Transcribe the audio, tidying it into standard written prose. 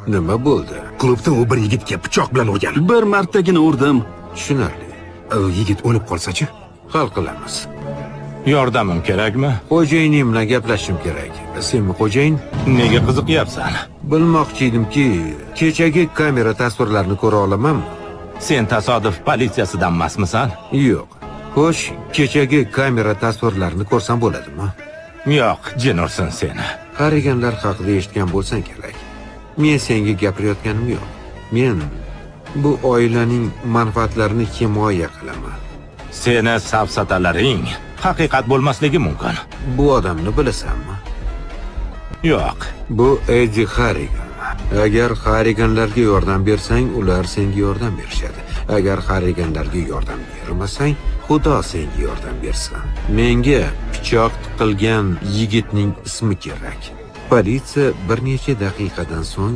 Nima bo'ldi? Klubda u bir yigitga pichoq bilan urgan. Bir martagina urdim. Tushunarli. Yigit o'lib qolsa-chi? Hal qilamiz. Yordamim kerakmi? Xo'jayining bilan gaplashishim kerak. Senmi xo'jayin? Nega qiziqyapsan? Bilmoqchi edimki, kechagi kamera tasvirlarini ko'ra olamanmi? Sen tasodif politsiyasidan emasmisan? Yo'q. Xo'sh, kechagi kamera tasvirlarini ko'rsam bo'ladimi? Yo'q, jin ursin seni. Qariganlar haqida eshitgan bo'lsang kerak. Men senga gapirayotganim yo'q. Men bu oilaning manfaatlarini himoya qilaman. Seni safsatalaring haqiqat bo'lmasligi mumkin. Bu odamni bilasanmi? Yo'q. Bu Eddi Harrigan. Agar Harriganlarga yordam bersang, ular senga yordam berishadi. Agar Harriganlarga yordam bermasang, Xudo senga yordam bersin. Menga pichoq tiqilgan yigitning ismi kerak. Politsiya bir necha daqiqadan so'ng